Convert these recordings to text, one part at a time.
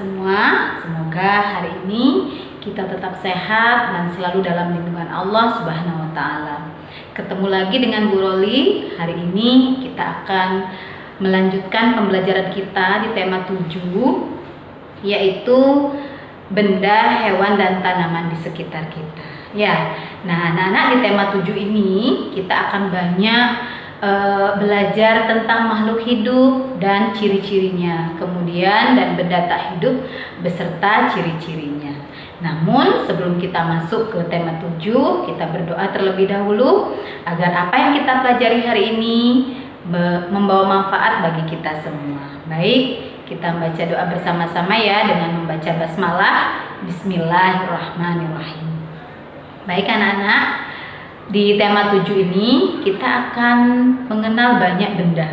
semua. Semoga hari ini kita tetap sehat dan selalu dalam lindungan Allah Subhanahu wa Ta'ala. Ketemu lagi dengan Bu Roli. Hari ini kita akan melanjutkan pembelajaran kita di tema 7, yaitu benda, hewan, dan tanaman di sekitar kita. Ya, nah anak-anak, di tema 7 ini kita akan banyak belajar tentang makhluk hidup dan ciri-cirinya, kemudian dan benda tak hidup beserta ciri-cirinya. Namun sebelum kita masuk ke tema 7, kita berdoa terlebih dahulu agar apa yang kita pelajari hari ini membawa manfaat bagi kita semua. Baik, kita membaca doa bersama-sama ya dengan membaca basmalah. Bismillahirrahmanirrahim. Baik anak-anak, di tema 7 ini kita akan mengenal banyak benda.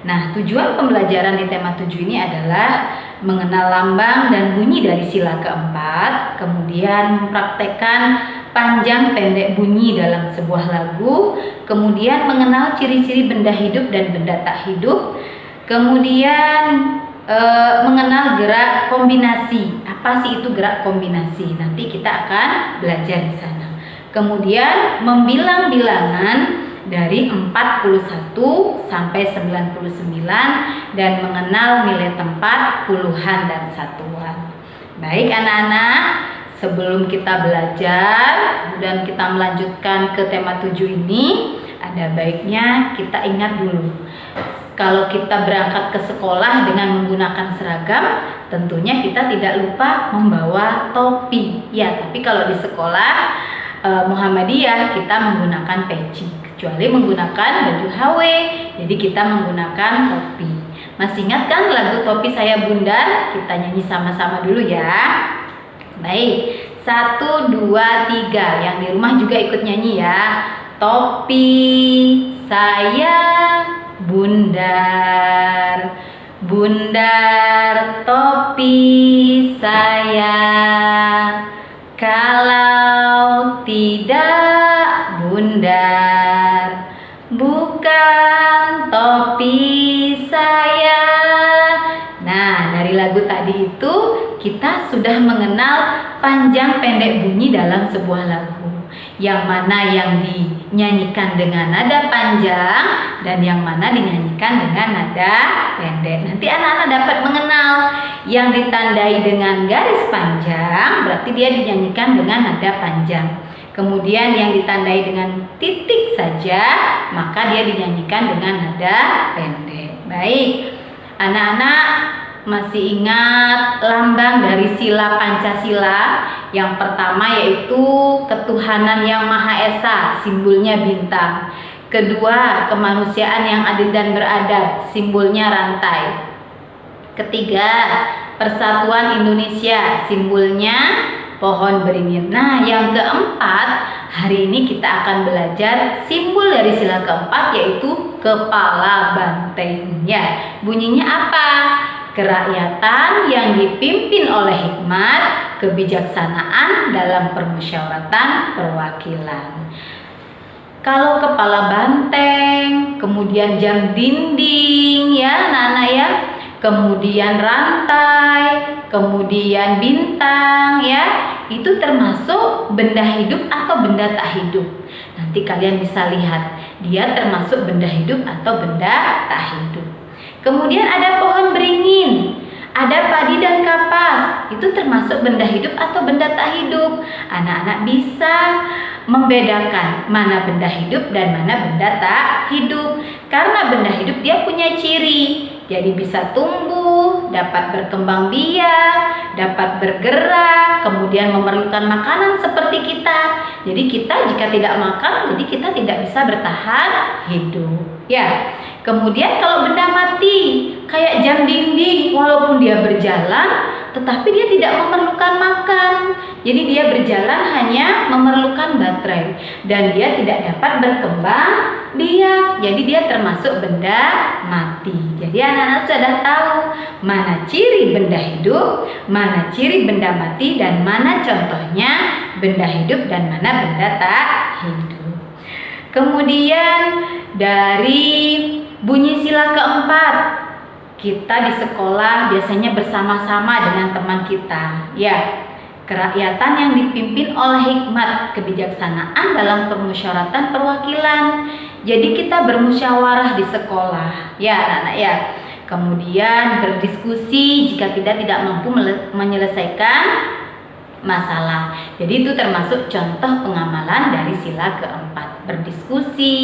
Nah, tujuan pembelajaran di tema 7 ini adalah mengenal lambang dan bunyi dari sila keempat, kemudian mempraktekkan panjang pendek bunyi dalam sebuah lagu, kemudian mengenal ciri-ciri benda hidup dan benda tak hidup, kemudian mengenal gerak kombinasi. Apa sih itu gerak kombinasi? Nanti kita akan belajar di sana. Kemudian membilang bilangan dari 41 sampai 99 dan mengenal nilai tempat, puluhan, dan satuan. Baik anak-anak, sebelum kita belajar dan kita melanjutkan ke tema 7 ini, ada baiknya kita ingat dulu. Kalau kita berangkat ke sekolah dengan menggunakan seragam, tentunya kita tidak lupa membawa topi. Ya, tapi kalau di sekolah Muhammadiyah kita menggunakan peci, kecuali menggunakan baju HW, jadi kita menggunakan topi. Masih ingat kan lagu Topi Saya Bundar? Kita nyanyi sama-sama dulu ya. Baik, 1, 2, 3. Yang di rumah juga ikut nyanyi ya. Topi saya bundar, bundar topi saya, kalau tidak bundar, bukan topi saya. Nah, dari lagu tadi itu kita sudah mengenal panjang pendek bunyi dalam sebuah lagu. Yang mana yang dinyanyikan dengan nada panjang dan yang mana dinyanyikan dengan nada pendek. Nanti anak-anak dapat mengenal yang ditandai dengan garis panjang berarti dia dinyanyikan dengan nada panjang. Kemudian yang ditandai dengan titik saja maka dia dinyanyikan dengan nada pendek. Baik, anak-anak masih ingat lambang dari sila Pancasila? Yang pertama yaitu ketuhanan yang Maha Esa, simbolnya bintang. Kedua, kemanusiaan yang adil dan beradab, simbolnya rantai. Ketiga, persatuan Indonesia, simbolnya pohon beringin. Nah, yang keempat, hari ini kita akan belajar simbol dari sila keempat yaitu kepala banteng. Ya, bunyinya apa? Kerakyatan yang dipimpin oleh hikmat, kebijaksanaan dalam permusyawaratan perwakilan. Kalau kepala banteng, kemudian jam dinding ya anak-anak ya, kemudian rantai, kemudian bintang ya, itu termasuk benda hidup atau benda tak hidup. Nanti kalian bisa lihat dia termasuk benda hidup atau benda tak hidup. Kemudian ada pohon beringin, ada padi dan kapas, itu termasuk benda hidup atau benda tak hidup. Anak-anak bisa membedakan mana benda hidup dan mana benda tak hidup. Karena benda hidup dia punya ciri, jadi bisa tumbuh, dapat berkembang biak, dapat bergerak, kemudian memerlukan makanan seperti kita. Jadi kita jika tidak makan, jadi kita tidak bisa bertahan hidup. Ya. Kemudian kalau benda mati kayak jam dinding, walaupun dia berjalan tetapi dia tidak memerlukan makan. Jadi dia berjalan hanya memerlukan baterai dan dia tidak dapat berkembang biak. Jadi dia termasuk benda mati. Jadi anak-anak sudah tahu mana ciri benda hidup, mana ciri benda mati, dan mana contohnya benda hidup dan mana benda tak hidup. Kemudian dari bunyi sila keempat, kita di sekolah biasanya bersama-sama dengan teman kita. Ya, kerakyatan yang dipimpin oleh hikmat kebijaksanaan dalam permusyawaratan perwakilan. Jadi kita bermusyawarah di sekolah, ya anak-anak ya. Kemudian berdiskusi jika kita tidak mampu menyelesaikan masalah. Jadi itu termasuk contoh pengamalan dari sila keempat. Berdiskusi,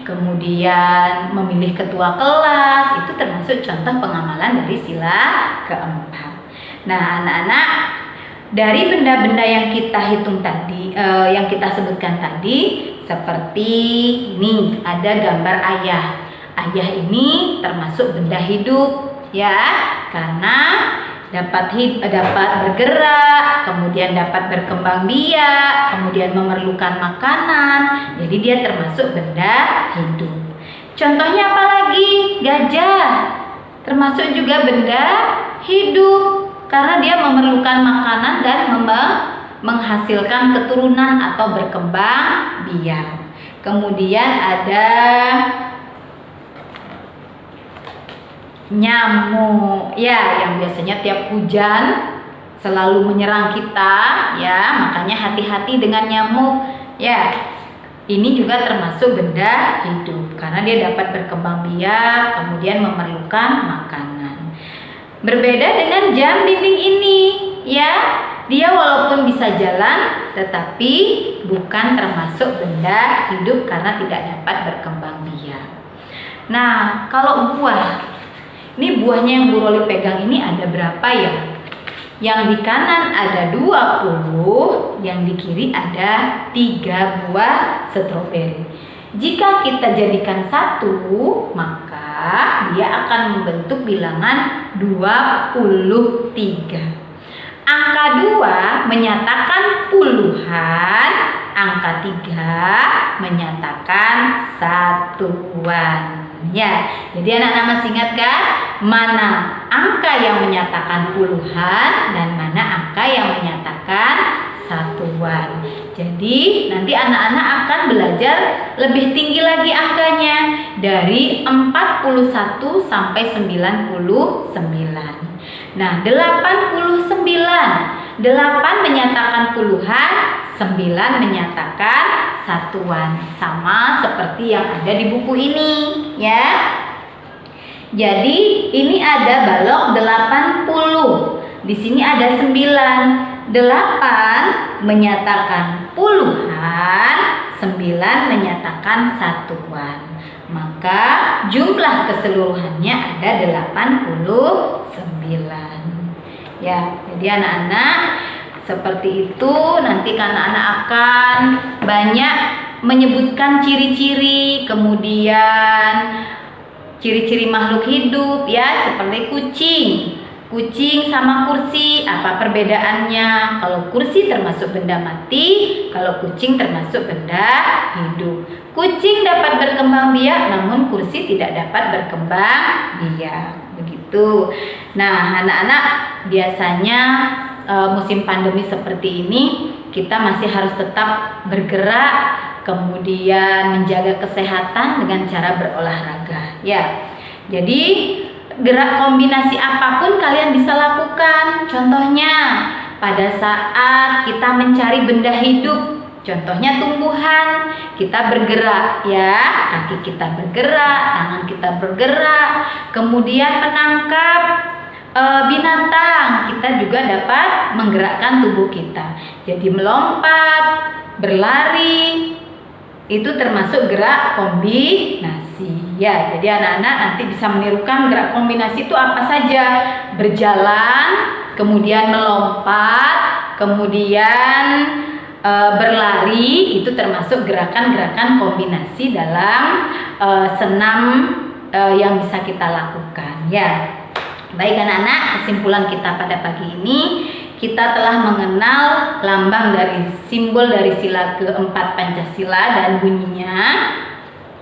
kemudian memilih ketua kelas, itu termasuk contoh pengamalan dari sila keempat. Nah, anak-anak, dari benda-benda yang kita hitung tadi, yang kita sebutkan tadi, seperti ini ada gambar ayah. Ayah ini termasuk benda hidup, ya, karena dapat bergerak, kemudian dapat berkembang biak, kemudian memerlukan makanan. Jadi dia termasuk benda hidup. Contohnya apa lagi? Gajah termasuk juga benda hidup karena dia memerlukan makanan dan menghasilkan keturunan atau berkembang biak. Kemudian ada nyamuk, ya, yang biasanya tiap hujan selalu menyerang kita, ya, makanya hati-hati dengan nyamuk, ya. Ini juga termasuk benda hidup karena dia dapat berkembang biak, kemudian memerlukan makanan. Berbeda dengan jam dinding ini, ya, dia walaupun bisa jalan, tetapi bukan termasuk benda hidup karena tidak dapat berkembang biak. Nah, kalau buah, ini buahnya yang Bu Roli pegang ini ada berapa ya? Yang di kanan ada 20, yang di kiri ada 3 buah stroberi. Jika kita jadikan 1, maka dia akan membentuk bilangan 23. Angka 2 menyatakan puluhan, angka 3 menyatakan satuan. Ya, jadi anak-anak masih ingat kan mana angka yang menyatakan puluhan dan mana angka yang menyatakan satuan. Jadi nanti anak-anak akan belajar lebih tinggi lagi angkanya dari 41 sampai 99. Nah, 89. 8 menyatakan puluhan, 9 menyatakan satuan, sama seperti yang ada di buku ini, ya. Jadi ini ada balok 80. Di sini ada 9. 8 menyatakan puluhan, 9 menyatakan satuan. Maka jumlah keseluruhannya ada 89. Ya, jadi anak-anak seperti itu. Nanti anak-anak akan banyak menyebutkan ciri-ciri, kemudian ciri-ciri makhluk hidup, ya, seperti kucing. Kucing sama kursi, apa perbedaannya? Kalau kursi termasuk benda mati, kalau kucing termasuk benda hidup. Kucing dapat berkembang biak, namun kursi tidak dapat berkembang biak. Begitu. Nah, anak-anak, biasanya musim pandemi seperti ini kita masih harus tetap bergerak, kemudian menjaga kesehatan dengan cara berolahraga, ya. Jadi gerak kombinasi apapun kalian bisa lakukan. Contohnya pada saat kita mencari benda hidup, contohnya tumbuhan, kita bergerak, ya, kaki kita bergerak, tangan kita bergerak, kemudian menangkap binatang, kita juga dapat menggerakkan tubuh kita. Jadi melompat, berlari, itu termasuk gerak kombinasi, ya. Jadi anak-anak nanti bisa menirukan gerak kombinasi itu apa saja: berjalan, kemudian melompat, kemudian berlari. Itu termasuk gerakan-gerakan kombinasi dalam senam yang bisa kita lakukan, ya. Baik anak-anak, kesimpulan kita pada pagi ini, kita telah mengenal lambang dari simbol dari sila keempat Pancasila dan bunyinya.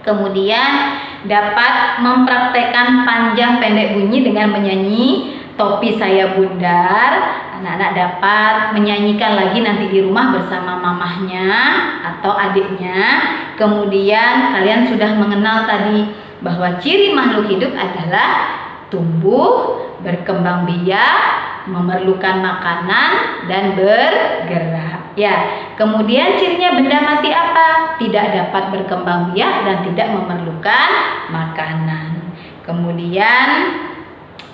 Kemudian dapat mempraktekkan panjang pendek bunyi dengan menyanyi Topi Saya Bundar. Anak-anak dapat menyanyikan lagi nanti di rumah bersama mamahnya atau adiknya. Kemudian kalian sudah mengenal tadi bahwa ciri makhluk hidup adalah tumbuh, berkembang biak, memerlukan makanan, dan bergerak. Ya, kemudian cirinya benda mati apa? Tidak dapat berkembang biak dan tidak memerlukan makanan. Kemudian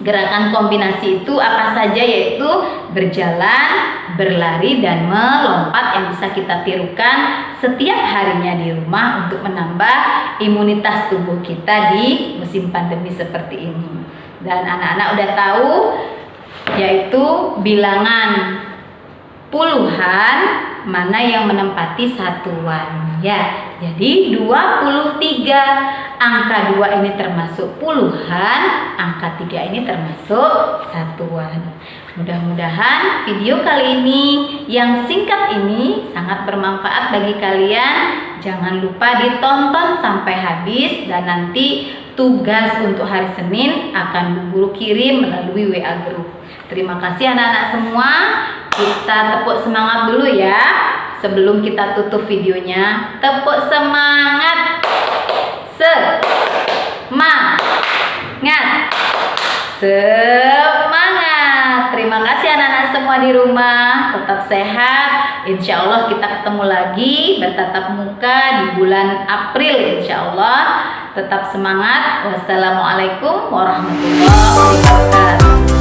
gerakan kombinasi itu apa saja, yaitu berjalan, berlari, dan melompat yang bisa kita tirukan setiap harinya di rumah untuk menambah imunitas tubuh kita di musim pandemi seperti ini. Dan anak-anak udah tahu yaitu bilangan puluhan mana yang menempati satuan ya. Jadi 23. Angka 2 ini termasuk puluhan, angka 3 ini termasuk satuan. Mudah-mudahan video kali ini yang singkat ini sangat bermanfaat bagi kalian. Jangan lupa ditonton sampai habis, dan nanti tugas untuk hari Senin akan Bu Guru kirim melalui WA Group. Terima kasih anak-anak semua. Kita tepuk semangat dulu ya sebelum kita tutup videonya. Tepuk semangat. Semangat. Semangat. Terima kasih anak-anak semua di rumah. Tetap sehat. Insya Allah kita ketemu lagi bertatap muka di bulan April, insya Allah. Tetap semangat. Wassalamualaikum warahmatullahi wabarakatuh.